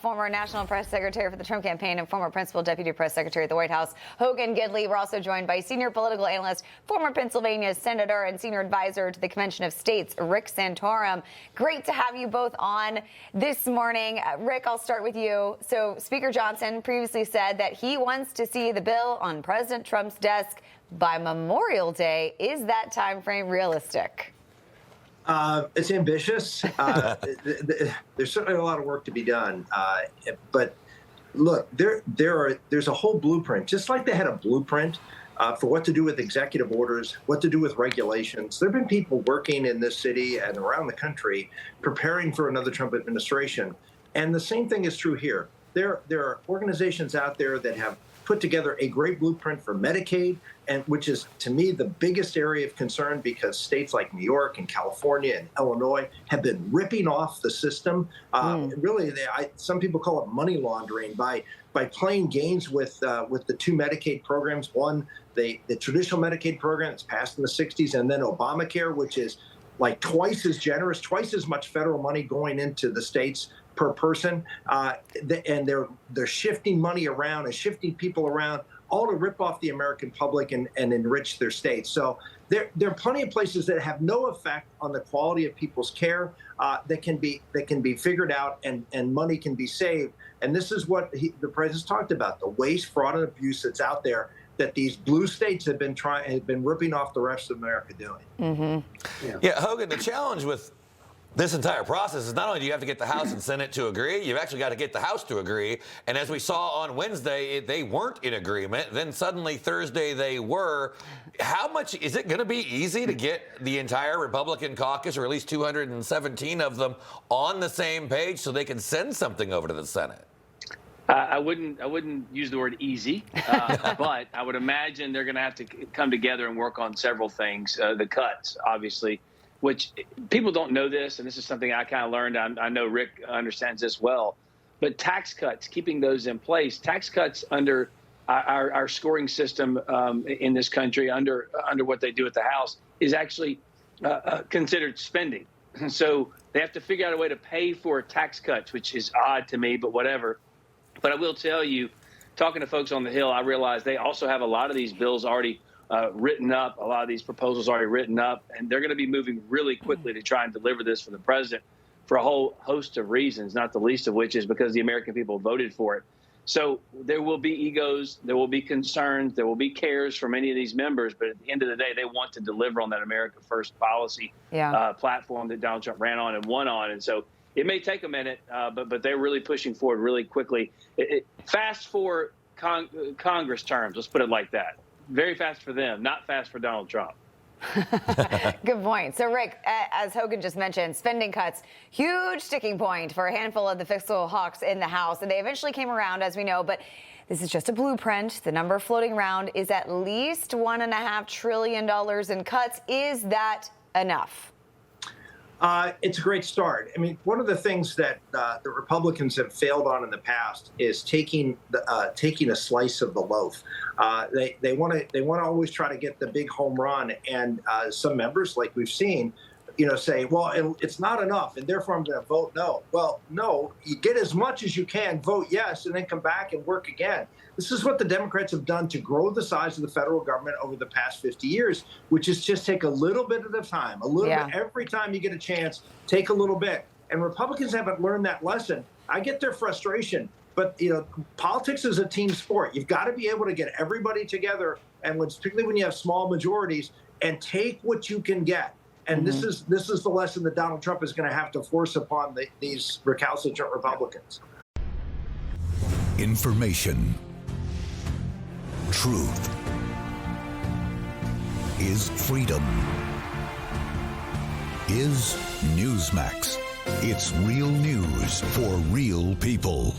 Former National Press Secretary for the Trump campaign and former Principal Deputy Press Secretary at the White House, Hogan Gidley. We're also joined by senior political analyst, former Pennsylvania Senator and senior advisor to the Convention of States, Rick Santorum. Great to have you both on this morning. Rick, I'll start with you. So Speaker Johnson previously said that he wants to see the bill on President Trump's desk by Memorial Day. Is that time frame realistic? It's ambitious. There's certainly a lot of work to be done. But look, there's a whole blueprint, just like they had a blueprint for what to do with executive orders, what to do with regulations. There have been people working in this city and around the country preparing for another Trump administration. And the same thing is true here. There are organizations out there that have put together a great blueprint for Medicaid, and which is, to me, the biggest area of concern because states like New York and California and Illinois have been ripping off the system. Really, some people call it money laundering by playing games with the two Medicaid programs. One, the traditional Medicaid program that's passed in the 60s, and then Obamacare, which is like twice as generous, twice as much federal money going into the states per person, and they're shifting money around and shifting people around, all to rip off the American public and enrich their states. So there are plenty of places that have no effect on the quality of people's care that can be figured out, and money can be saved. And this is what the president's talked about: the waste, fraud, and abuse that's out there that these blue states have been ripping off the rest of America doing. Mm-hmm. Yeah, Hogan, the challenge with this entire process is not only do you have to get the House and Senate to agree, you've actually got to get the House to agree. And as we saw on Wednesday, they weren't in agreement. Then suddenly Thursday they were. How much is it going to be easy to get the entire Republican caucus, or at least 217 of them, on the same page so they can send something over to the Senate? I wouldn't use the word easy, but I would imagine they're going to have to come together and work on several things. The cuts, obviously, which people don't know this, and this is something I kind of learned. I know Rick understands this well, but tax cuts, keeping those in place, tax cuts under our scoring system in this country, under what they do at the House, is actually considered spending. So they have to figure out a way to pay for tax cuts, which is odd to me, but whatever. But I will tell you, talking to folks on the Hill, I realize they also have a lot of these bills already written up, a lot of these proposals already written up, and they're going to be moving really quickly to try and deliver this for the president for a whole host of reasons, not the least of which is because the American people voted for it. So there will be egos, there will be concerns, there will be cares for many of these members, but at the end of the day, they want to deliver on that America First policy platform that Donald Trump ran on and won on. And so it may take a minute, but they're really pushing forward really quickly. Fast for Congress terms, let's put it like that. Very fast for them, not fast for Donald Trump. Good point. So, Rick, as Hogan just mentioned, spending cuts, huge sticking point for a handful of the fiscal hawks in the House. And they eventually came around, as we know, but this is just a blueprint. The number floating around is at least $1.5 trillion in cuts. Is that enough? It's a great start. I mean, one of the things that the Republicans have failed on in the past is taking a slice of the loaf. They want to always try to get the big home run, and some members, like we've seen, say, well, it's not enough, and therefore I'm going to vote no. Well, no, you get as much as you can, vote yes, and then come back and work again. This is what the Democrats have done to grow the size of the federal government over the past 50 years, which is just take a little bit at a time, a little bit every time you get a chance, take a little bit. And Republicans haven't learned that lesson. I get their frustration, but politics is a team sport. You've got to be able to get everybody together, and particularly when you have small majorities, and take what you can get. And this is the lesson that Donald Trump is going to have to force upon these recalcitrant Republicans. Information. Truth is freedom. Is Newsmax. It's real news for real people.